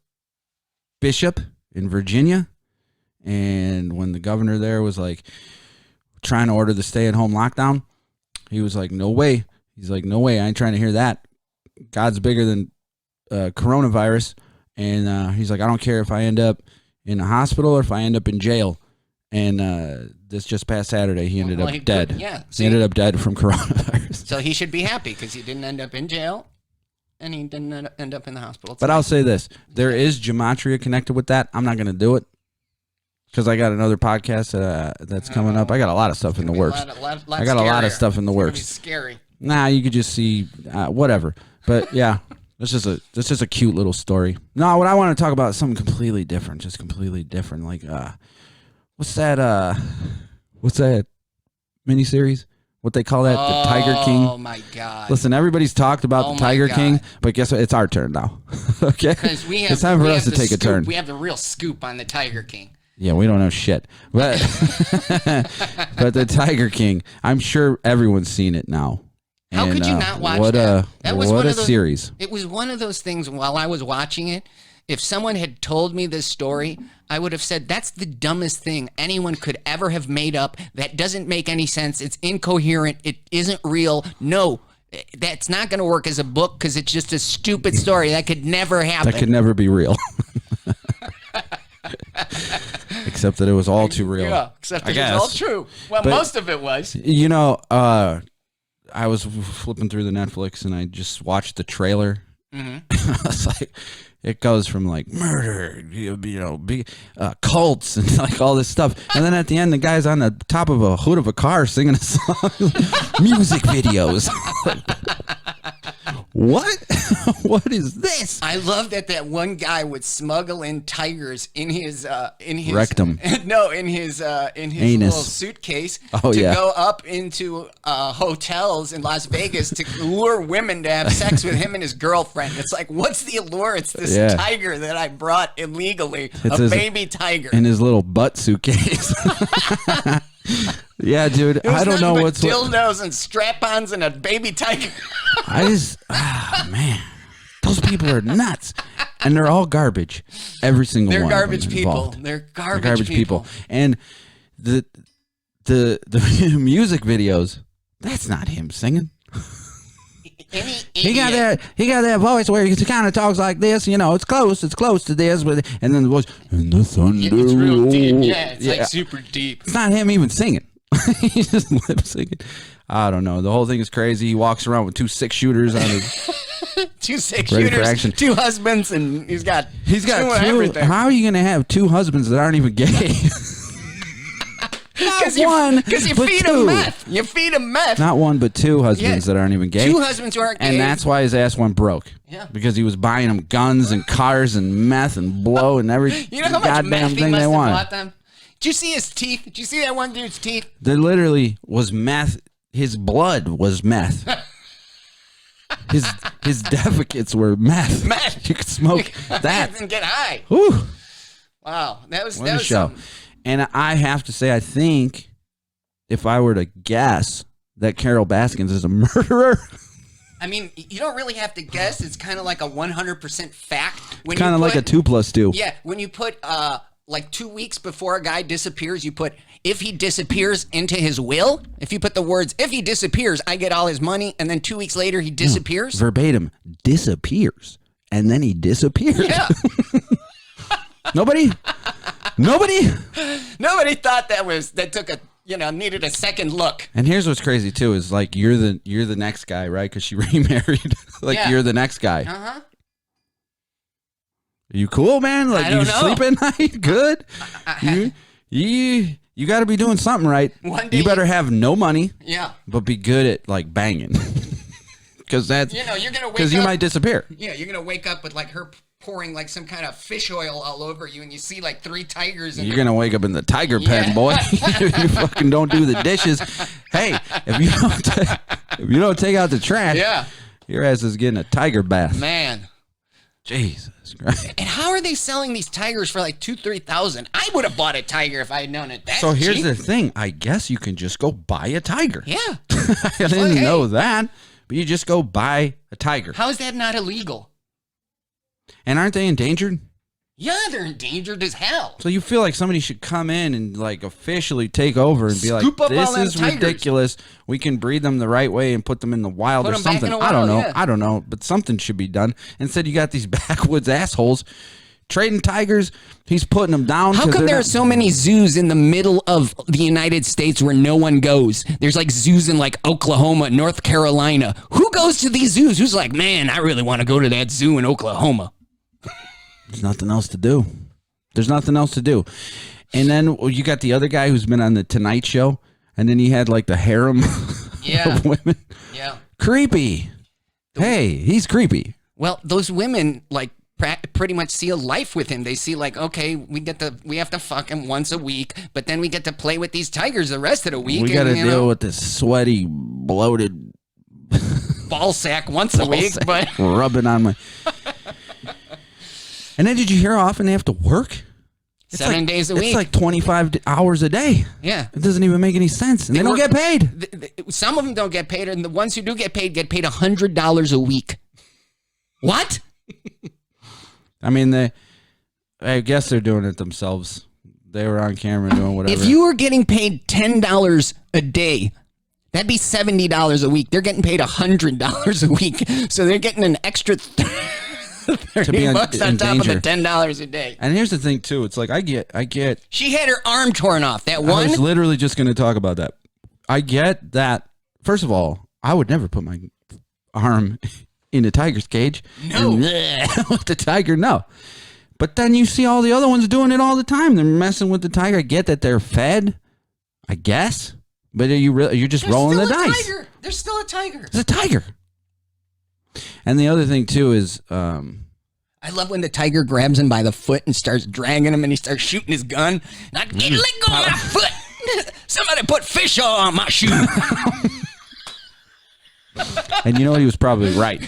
bishop in Virginia, and when the governor there was like trying to order the stay-at-home lockdown, he was like, no way. He's like, no way, I ain't trying to hear that. God's bigger than coronavirus. And he's like, I don't care if I end up in a hospital or if I end up in jail. And this just past Saturday, he ended up dead.
Yeah.
He ended up dead from coronavirus.
So he should be happy because he didn't end up in jail and he didn't end up in the hospital.
But I'll say this. There is gematria connected with that. I'm not going to do it because I got another podcast that's coming up. I got a lot of stuff in the works. I got a lot of stuff in the works.
It's scary.
Nah, you could just see whatever. But yeah, this is a cute little story. No, what I want to talk about is something completely different. Just completely different. Like, what's that miniseries? What they call that? The Tiger King.
Oh my God!
Listen, everybody's talked about the Tiger King, but guess what? It's our turn now. Okay, it's time for us to take a turn.
We have the real scoop on the Tiger King.
Yeah, we don't know shit, but but the Tiger King. I'm sure everyone's seen it now.
How could you not watch
that?
That was
what a series!
It was one of those things. While I was watching it, if someone had told me this story, I would have said, that's the dumbest thing anyone could ever have made up. That doesn't make any sense. It's incoherent. It isn't real. No, that's not going to work as a book because it's just a stupid story. That could never happen.
That could never be real. Except that it was all too real.
Yeah, except that it was all true. Well, but most of it was.
You know, I was flipping through the Netflix and I just watched the trailer. Mm-hmm. I was like, it goes from like murder, cults and like all this stuff. And then at the end, the guy's on the top of a hood of a car singing a song, music videos. What? What is this?
I love that one guy would smuggle in tigers in his
rectum.
No, in his anus. Little suitcase go up into hotels in Las Vegas to lure women to have sex with him and his girlfriend. It's like, what's the allure? It's this tiger that I brought illegally, baby tiger
in his little butt suitcase. Yeah, dude. I don't know what's
dildos and strap-ons and a baby tiger.
Man, those people are nuts, and they're all garbage. Every single one.
They're garbage people. They're garbage people.
And the music videos. That's not him singing. He got that voice where he kind of talks like this, it's close to this, but and then the voice and the thunder.
It's real deep, it's like super deep.
It's not him even singing. He's just lip syncing. I don't know. The whole thing is crazy. He walks around with 2 6-shooters on his
2 6-shooters, 2 husbands, and he's got 2 everything.
How are you going to have 2 husbands that aren't even gay? Because
you feed him meth. You feed him meth.
Not 1, but 2 husbands that aren't even gay.
2 husbands who aren't gay.
And that's why his ass went broke.
Yeah.
Because he was buying them guns and cars and meth and blow and every goddamn thing they wanted.
Did you see his teeth? Did you see that one dude's teeth?
There literally was meth. His blood was meth. His defecates were meth.
Meth.
You could smoke that
and get high.
Whew.
Wow, that was
show.
Something.
And I have to say, I think if I were to guess that Carol Baskins is a murderer.
I mean, you don't really have to guess. It's kind of like a 100% fact.
It's kind of like a 2 + 2.
Yeah, when you put like 2 weeks before a guy disappears, you put if he disappears into his will. If you put the words if he disappears, I get all his money, and then 2 weeks later he disappears.
Verbatim, disappears, and then he disappears.
Yeah.
Nobody
thought that took a needed a second look.
And here's what's crazy too is like you're the next guy, right? Because she remarried. You're the next guy.
Uh-huh.
Are you cool, man? Like, you sleep at night? Good? You got to be doing something right.
One day
you better have no money.
Yeah.
But be good at, like, banging. Because that's...
you're going to wake up...
Because you might disappear.
Yeah, you're going to wake up with, like, her pouring like some kind of fish oil all over you, and you see like 3 tigers. And
You're gonna wake up in the tiger pen, boy. If you fucking don't do the dishes. Hey, if you don't take out the trash,
yeah,
your ass is getting a tiger bath.
man.
Jesus Christ.
And how are they selling these tigers for like $2,000-$3,000? I would have bought a tiger if I had known it. That's
So here's
cheap.
the thing. I guess you can just go buy a tiger.
Yeah.
I didn't know that, but you just go buy a tiger.
How is that not illegal?
And aren't they endangered?
Yeah, they're endangered as hell.
So you feel like somebody should come in and like officially take over and be
Scoop
like,
up all
this
them
is
tigers.
ridiculous. We can breed them the right way and put them in the wild
Put
or
'em back
something.
in the
I don't know.
wild, yeah.
I don't know. But something should be done. Instead, you got these backwoods assholes trading tigers. He's putting them down.
How
'cause
come
they're
there are
not-
so many zoos in the middle of the United States where no one goes? There's like zoos in like Oklahoma, North Carolina. Who goes to these zoos? Who's like, man, I really want to go to that zoo in Oklahoma?
There's nothing else to do. There's nothing else to do. And then you got the other guy who's been on the Tonight Show, and then he had like the harem
Yeah.
of women.
Yeah.
Creepy. Hey, he's creepy.
Well, those women like pretty much seal life with him. They see like, okay, we have to fuck him once a week, but then we get to play with these tigers the rest of the week.
We got to
and, you
deal
know,
with this sweaty, bloated
ball sack once a week.
sack
But
rubbing on my. And then did you hear how often they have to work? It's
7 days a week.
It's like 25 hours a day.
Yeah.
It doesn't even make any sense. And they don't
work-
get paid.
Some of them don't get paid, and the ones who do get paid $100 a week. What?
I mean, I guess they're doing it themselves. They were on camera doing whatever.
If you were getting paid $10 a day, that'd be $70 a week. They're getting paid $100 a week, so they're getting an extra $30
in
on top of the
danger.
$10 a day.
And here's the thing too. It's like I get.
She had her arm torn off. That
I
one.
was literally just going to talk about that. I get that. First of all, I would never put my arm in a tiger's cage.
No.
And with the tiger, no. But then you see all the other ones doing it all the time. They're messing with the tiger. I get that they're fed, I guess. But you're just rolling the dice.
Tiger. There's still a tiger.
It's a tiger. And the other thing too is,
I love when the tiger grabs him by the foot and starts dragging him, and he starts shooting his gun. Let go of my foot. Somebody put fish oil on my shoe.
and you know what? He was probably right.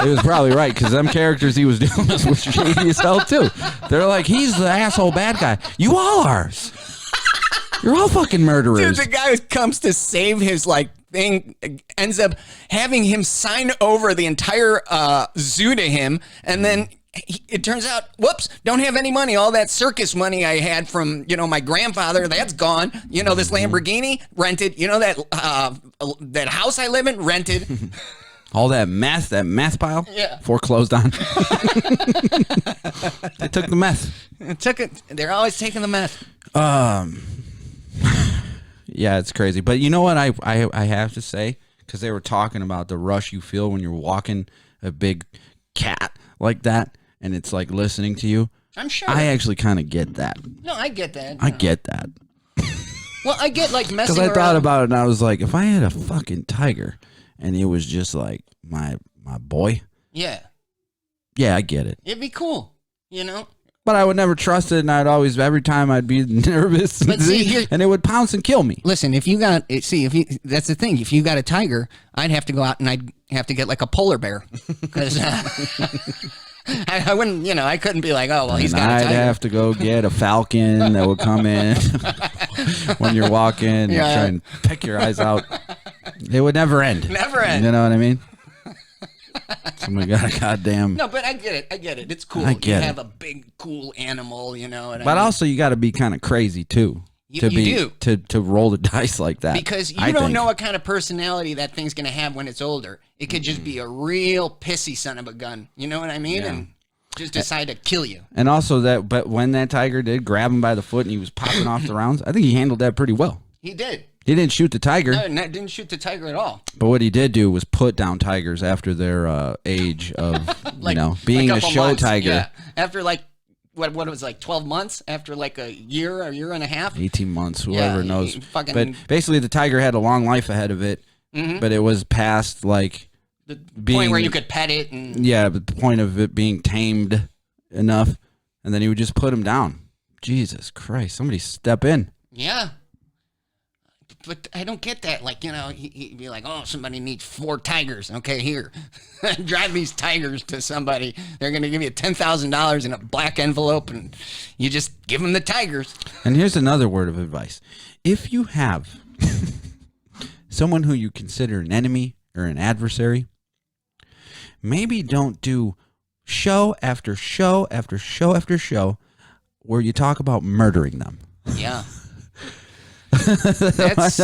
He was probably right because them characters he was dealing with was shady as hell too. They're like, he's the asshole bad guy. You all are. You're all fucking murderers.
Dude, the guy who comes to save his like thing ends up having him sign over the entire zoo to him, and then it turns out, whoops, don't have any money. All that circus money I had from my grandfather, that's gone. This Lamborghini rented. That house I live in rented.
All that meth pile,
Yeah.
foreclosed on. They took the meth.
Took it. They're always taking the meth.
Yeah, it's crazy. But you know what I have to say? Because they were talking about the rush you feel when you're walking a big cat like that, and it's like listening to you.
I'm sure.
I actually kind of get that.
No, I get that.
I get that.
Well, I get like messing
Because I
around.
thought about it, and I was like, if I had a fucking tiger, and it was just like my boy,
Yeah,
yeah, I get it.
it'd be cool.
But I would never trust it, and I'd always, every time I'd be nervous,
But see, here-
and it would pounce and kill me.
Listen, that's the thing. If you got a tiger, I'd have to go out and I'd have to get like a polar bear, because I wouldn't, I couldn't be like, oh well, he's
And
got a
I'd
tiger.
have to go get a falcon that would come in when you're walking and
Yeah.
try and pick your eyes out. It would never end.
Never end.
You know what I mean? Somebody got a goddamn.
No, but I get it. It's cool.
I
You
get it.
have a big, cool animal. You know what I
But
mean?
also, you got to be kind of crazy too
You
to
do.
to roll the dice like that.
Because you
I
don't
think.
know what kind of personality that thing's going to have when it's older. It could just be a real pissy son of a gun. You know what I mean?
Yeah.
And just decide to kill you.
And also but when that tiger did grab him by the foot and he was popping off the rounds, I think he handled that pretty well.
He did.
He didn't shoot the tiger,
No, didn't shoot the tiger at all.
but what he did do was put down tigers after their age of being a
couple
show
months,
tiger.
yeah. After like what it was like 12 months, after like a year and a half.
18 months, whoever
Yeah,
knows.
he fucking-
But basically, the tiger had a long life ahead of it, but it was past like
The
being
point where you could pet it and
the point of it being tamed enough, and then he would just put him down. Jesus Christ, somebody step in.
Yeah. But I don't get that. Like, he'd be like, oh, somebody needs 4 tigers. Okay, here. Drive these tigers to somebody. They're going to give you $10,000 in a black envelope, and you just give them the tigers.
And here's another word of advice. If you have someone who you consider an enemy or an adversary, maybe don't do show after show after show after show where you talk about murdering them.
Yeah.
That's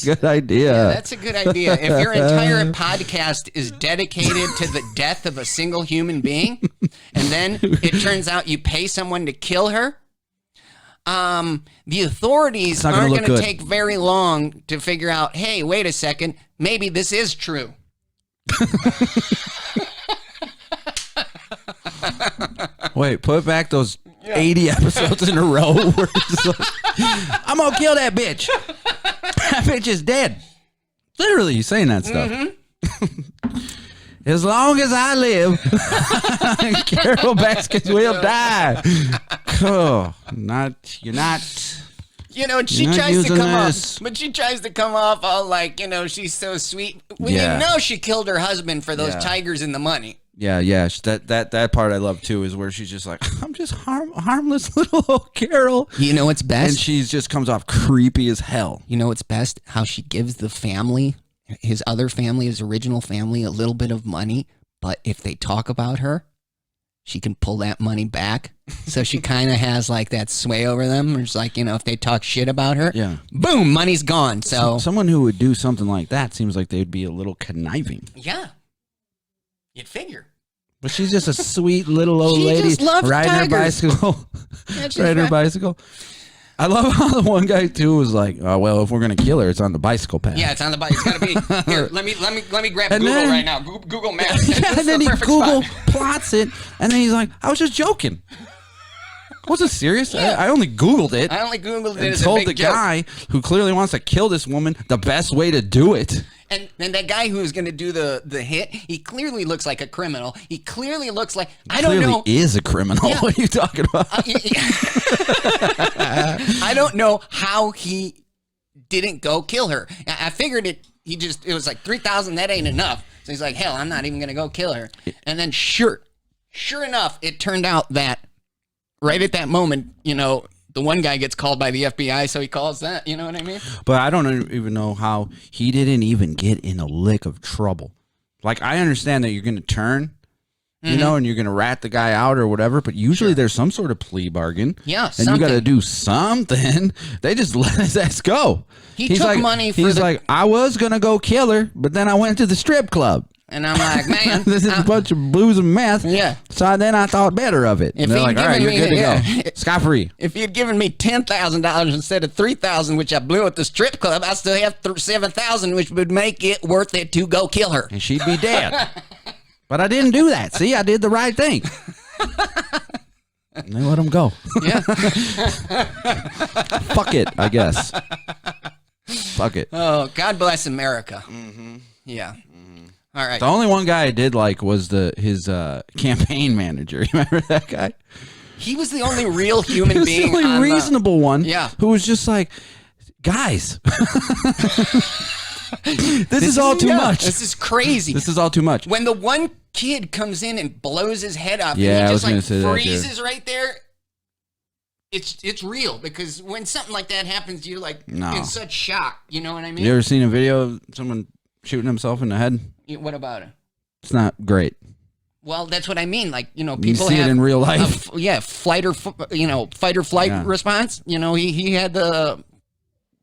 a good idea.
Yeah, that's a good idea. If your entire podcast is dedicated to the death of a single human being, and then it turns out you pay someone to kill her, the authorities aren't going to take very long to figure out, hey, wait a second, maybe this is true.
Wait, put back those 80 episodes in a row where it's like, I'm gonna kill that bitch. That bitch is dead. Literally, you're saying that stuff. Mm-hmm. As long as I live, Carol Baskins will die. Oh, you're not.
She tries to come off, but she tries to come off all like, she's so sweet. When you know she killed her husband for those tigers and the money.
Yeah. That part I love too is where she's just like, I'm just harmless little old Carol.
You know what's best?
And she just comes off creepy as hell.
You know what's best? How she gives the family, his other family, his original family, a little bit of money, but if they talk about her, she can pull that money back. So she kind of has like that sway over them. It's like, if they talk shit about her, boom, money's gone. So
someone who would do something like that seems like they'd be a little conniving.
Yeah. You'd figure.
But she's just a sweet little old lady riding her bicycle. Riding her bicycle. I love how the one guy too was like, "Oh well, if we're gonna kill her, it's on the bicycle path."
Yeah, it's on the bike. It's gotta be here. Let me grab Google right now. Google Maps.
And then he Google plots it, and then he's like, "I was just joking. I wasn't serious.
Yeah.
I only Googled it.
I only Googled it
and
as
told
a big
the
joke.
guy who clearly wants to kill this woman the best way to do it."
And that guy who is going to do the hit, he clearly looks like a criminal. He clearly looks like, I don't know.
Clearly is a criminal.
Yeah.
What are you talking about?
I don't know how he didn't go kill her. I figured it was like 3,000. That ain't enough. So he's like, hell, I'm not even going to go kill her. And then sure enough, it turned out that right at that moment, the one guy gets called by the FBI, so he calls that. You know what I mean?
But I don't even know how he didn't even get in a lick of trouble. Like, I understand that you're going to turn, and you're going to rat the guy out or whatever, but usually there's some sort of plea bargain.
Yeah,
and you got to do something. They just let his ass go.
He's took
like,
money for
He's like, I was going to go kill her, but then I went to the strip club.
And I'm like, man.
This is a bunch of booze and meth.
Yeah.
So then I thought better of it. And they're like, all right, you're good to go. Scot-free.
If you'd given me $10,000 instead of $3,000, which I blew at the strip club, I still have $7,000, which would make it worth it to go kill her.
And she'd be dead. But I didn't do that. See, I did the right thing. And they let him go.
Yeah.
Fuck it, I guess. Fuck it.
Oh, God bless America. Mm-hmm. Yeah. Mm-hmm. All right.
The only one guy I did like was his campaign manager. You remember that guy?
He was the only real human being.
The only reasonable one.
Yeah.
Who was just like, guys, this is all too much.
This is crazy.
This is all too much.
When the one kid comes in and blows his head up,
yeah,
and he
I
just
was
like
say that,
freezes right there. It's real, because when something like that happens, you're like in such shock. You know what I mean?
You ever seen a video of someone shooting himself in the head?
What about it?
It's not great.
Well, that's what I mean. Like, people
you see
have
it in real life.
fight or flight response. He had the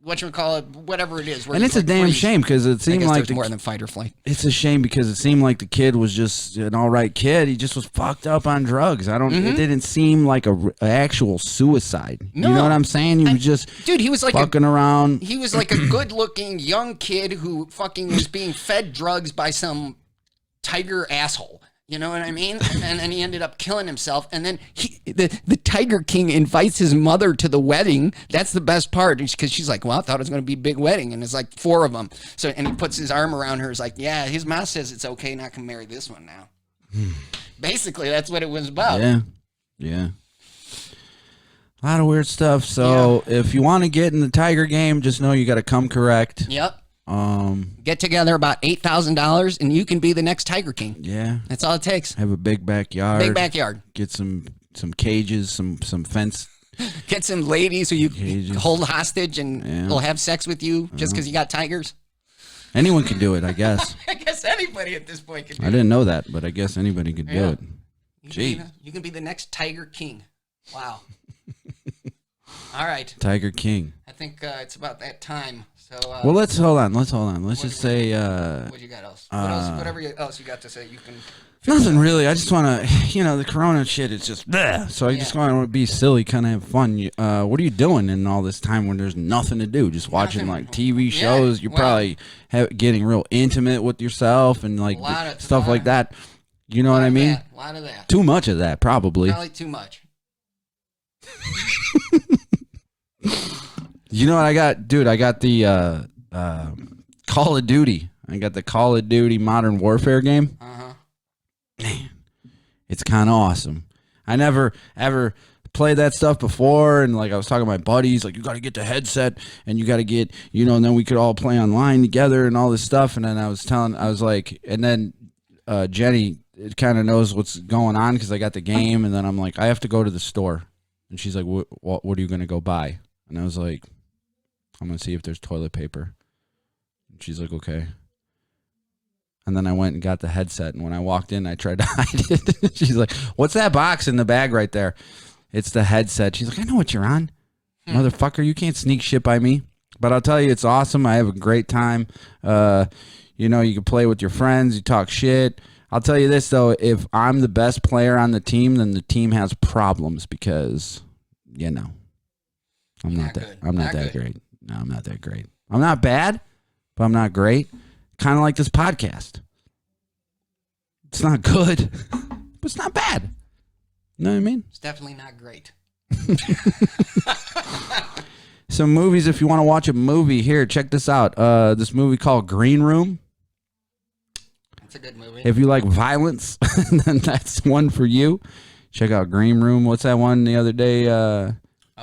whatever it is.
And it's a damn shame, because it seemed like
more than fight or flight.
It's a shame because it seemed like the kid was just an all right kid. He just was fucked up on drugs. It didn't seem like a actual suicide.
No.
You know what I'm saying? He was just
he was like
fucking around.
He was like a good-looking young kid who fucking was being fed drugs by some tiger asshole. You know what I mean? And then he ended up killing himself. And then the Tiger King invites his mother to the wedding. That's the best part, because she's like, well, I thought it was going to be a big wedding. And it's like 4 of them. And he puts his arm around her. He's like, yeah, his mom says it's okay not to marry this one now. Basically, that's what it was about.
Yeah. Yeah. A lot of weird stuff. So if you want to get in the Tiger game, just know you got to come correct.
Yep. Get together about $8,000 and you can be the next Tiger King.
Yeah.
That's all it takes.
Have a big backyard.
Big backyard.
Get some cages, some fence.
Get some ladies who you
Cages.
hold hostage and will have sex with you just because you got tigers.
Anyone can do it, I guess.
I guess anybody at this point can do
I
it.
didn't know that, but I guess anybody could do it.
You can be the next Tiger King. Wow. All right.
Tiger King.
I think it's about that time. So
Well, let's hold on. Let's just say
what you got else? What else? Whatever else you got to say, you can.
nothing really. I just want to, the Corona shit is just bleh. So I just want to be silly, kind of have fun. What are you doing in all this time when there's nothing to do? Just watching like TV shows. You're probably getting real intimate with yourself and like stuff like that. You know what I mean?
A lot of that.
Too much of that, probably.
Probably too much.
You know what I got, dude? I got the Call of Duty. I got the Call of Duty Modern Warfare game. Man, it's kind of awesome. I never ever played that stuff before, and like I was talking to my buddies, like you got to get the headset, and you got to get, and then we could all play online together and all this stuff. And then I was like, and then Jenny kind of knows what's going on because I got the game, and then I'm like, I have to go to the store, and she's like, what are you gonna go buy? And I was like, I'm gonna see if there's toilet paper. And she's like, okay. And then I went and got the headset, and when I walked in, I tried to hide it. She's like, what's that box in the bag right there? It's the headset. She's like, I know what you're on. Motherfucker, you can't sneak shit by me. But I'll tell you, it's awesome. I have a great time. You can play with your friends. You talk shit. I'll tell you this, though. If I'm the best player on the team, then the team has problems because, I'm not that great. No, I'm not that great. I'm not bad, but I'm not great. Kind of like this podcast. It's not good, but it's not bad. You know what I mean?
It's definitely not great.
Some movies, if you want to watch a movie, here, check this out. This movie called Green Room.
That's a good movie.
If you like violence, then that's one for you. Check out Green Room. What's that one the other day?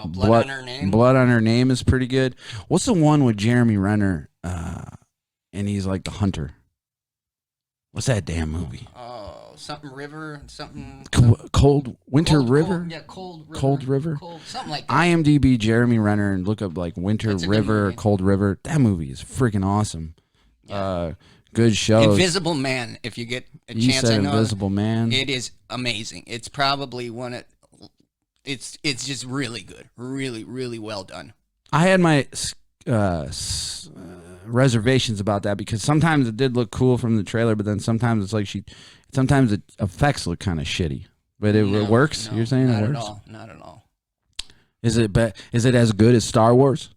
Blood on Her Name.
Blood on Her Name is pretty good. What's the one with Jeremy Renner? And he's like the hunter. What's that damn movie?
Oh, something River, something.
Cold Winter River.
Cold River.
Cold River.
Something like that.
IMDb Jeremy Renner and look up like Winter
That's a good
River,
movie.
Cold River. That movie is freaking awesome.
Yeah.
Good shows.
Invisible Man. If you get a
You
chance,
said
I know
Invisible Man.
it is amazing. It's probably one of. It's just really good. Really, really well done.
I had my reservations about that because sometimes it did look cool from the trailer, but then sometimes it's like sometimes the effects look kind of shitty. But it works.
No,
You're saying
not
it works?
At all. Not at all.
Is it as good as Star Wars?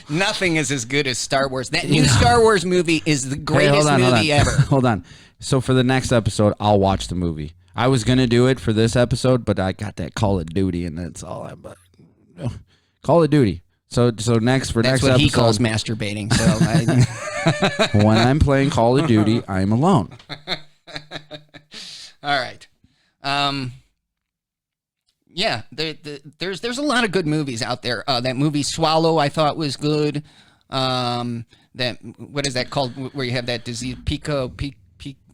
Nothing is as good as Star Wars. That new Star Wars movie is the greatest
hold
movie
on.
ever.
Hold on. So for the next episode, I'll watch the movie. I was gonna do it for this episode, but I got that Call of Duty, and that's all I. But Call of Duty. So next
That's
next
what
episode,
he calls masturbating. So
when I'm playing Call of Duty, I'm alone.
all right. Yeah, there's a lot of good movies out there. That movie Swallow I thought was good. That what is that called? Where you have that disease pico,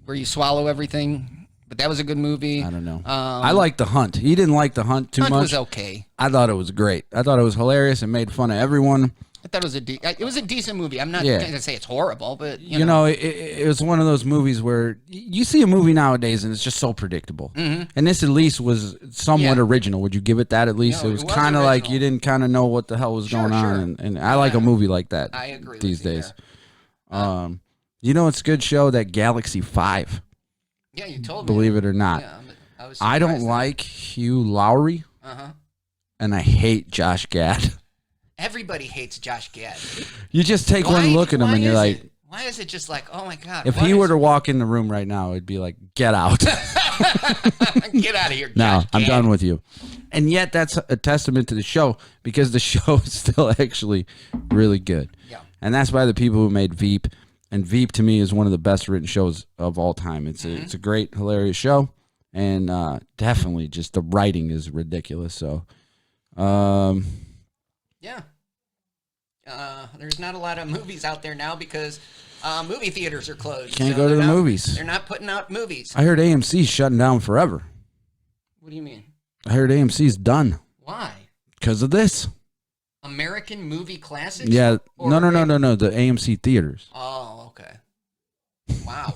where you swallow everything. But that was a good movie.
I don't know. I like The Hunt. He didn't like The Hunt too
Hunt
much.
was okay.
I thought it was great. I thought it was hilarious and made fun of everyone.
I thought it was a decent movie. I'm not going to say it's horrible, but
you know, it was one of those movies where you see a movie nowadays and it's just so predictable. Mm-hmm. And this at least was somewhat original. Would you give it that at least?
No,
it was kind of like you didn't kind of know what the hell was going on. And I like a movie like that.
I agree
these
with you
days. It's a good show, that Galaxy 5.
Yeah, you told me.
Believe it or not.
Yeah,
I don't like Hugh Lowry. And I hate Josh Gad.
Everybody hates Josh Gad.
You just take one look at him and you're like,
why is it just like, oh my God?
If he were to walk in the room right now, it'd be like, get out.
Get out of here, Josh
No,
Gad.
I'm done with you. And yet that's a testament to the show because the show is still actually really good.
Yeah.
And that's by the people who made Veep. And Veep to me is one of the best written shows of all time. It's a great, hilarious show. and definitely just the writing is ridiculous. So,
Yeah. There's not a lot of movies out there now because movie theaters are closed.
Can't
so
go to
they're
the
not-
movies.
They're not putting out movies.
I heard AMC's shutting down forever.
What do you mean?
I heard AMC's done
Why?
because of this.
American movie classics?
Yeah,
Or
no, the AMC theaters.
Oh, okay. Wow.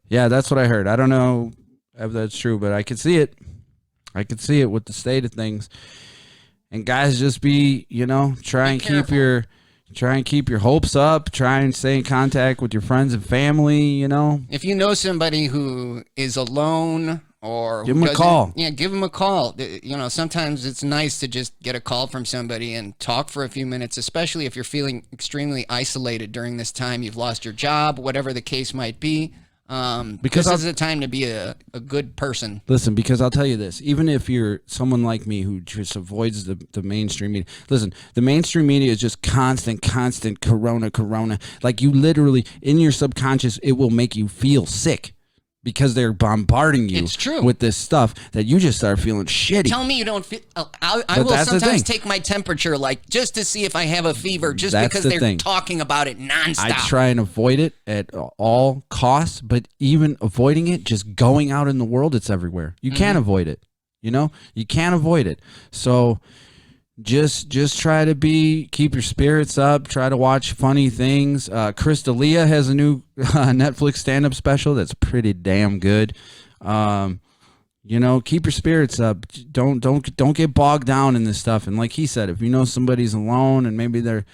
Yeah, that's what I heard. I don't know if that's true, but I could see it. I could see it with the state of things. And guys, just be, try and keep your hopes up. Try and stay in contact with your friends and family.
If you know somebody who is alone or
Give
who
'em a
doesn't-
call.
Yeah, give them a call. Sometimes it's nice to just get a call from somebody and talk for a few minutes, especially if you're feeling extremely isolated during this time. You've lost your job, whatever the case might be.
Because
this is a time to be a good person.
Listen, because I'll tell you this, even if you're someone like me who just avoids the mainstream media, listen, the mainstream media is just constant corona. Like you literally, in your subconscious, it will make you feel sick because they're bombarding you
It's true.
with this stuff that you just start feeling shitty.
Tell me you don't feel. I
But
will
that's the
sometimes
thing.
take my temperature, like just to see if I have a fever, just
That's
because
the
they're
thing.
talking about it nonstop.
I try and avoid it at all costs, but even avoiding it, just going out in the world, it's everywhere. You can't avoid it. You can't avoid it. So just try to keep your spirits up. Try to watch funny things. Chris D'Elia has a new Netflix stand-up special that's pretty damn good. Keep your spirits up. Don't get bogged down in this stuff. And like he said, if you know somebody's alone and maybe they're,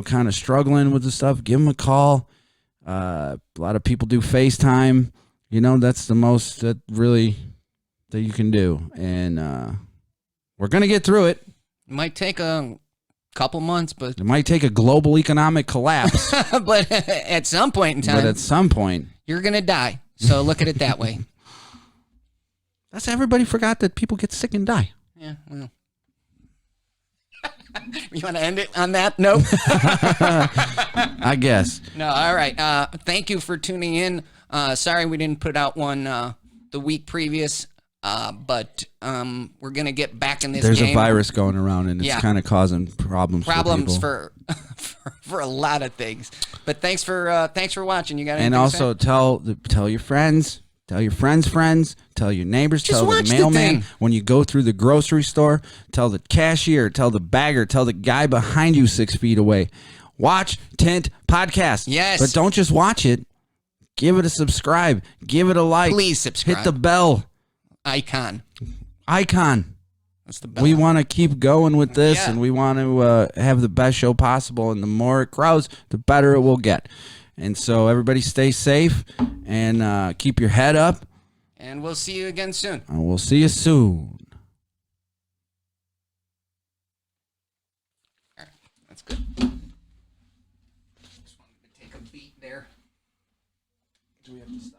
kind of struggling with the stuff, give them a call. A lot of people do FaceTime. That's the most that you can do. And we're gonna get through it.
It might take a couple months, but
It might take a global economic collapse,
but at some point in
but
time,
at some point,
you're gonna die. So look at it that way.
that's everybody forgot that people get sick and die.
Yeah. Well. You want to end it on that note?
I guess.
No. All right. Thank you for tuning in. Sorry we didn't put out one the week previous, but we're gonna get back in this.
There's
game.
a virus going around, and it's
Yeah.
kind of causing problems for people.
for a lot of things. But thanks for watching. You got anything
And
to
also
say?
tell your friends. Tell your friends, tell your neighbors,
Just
tell the
watch the
mailman.
thing.
When you go through the grocery store, tell the cashier, tell the bagger, tell the guy behind you 6 feet away. Watch Tint Podcast.
Yes.
But don't just watch it. Give it a subscribe. Give it a like.
Please subscribe.
Hit the bell
icon.
That's
the bell.
We want to keep going with this,
Yeah.
and we want to have the best show possible. And the more it grows, the better it will get. And so everybody stay safe and keep your head up.
And we'll see you again soon.
And we'll see you soon.
All right. That's good. Just wanted to take a beat there.
Do we have to stop?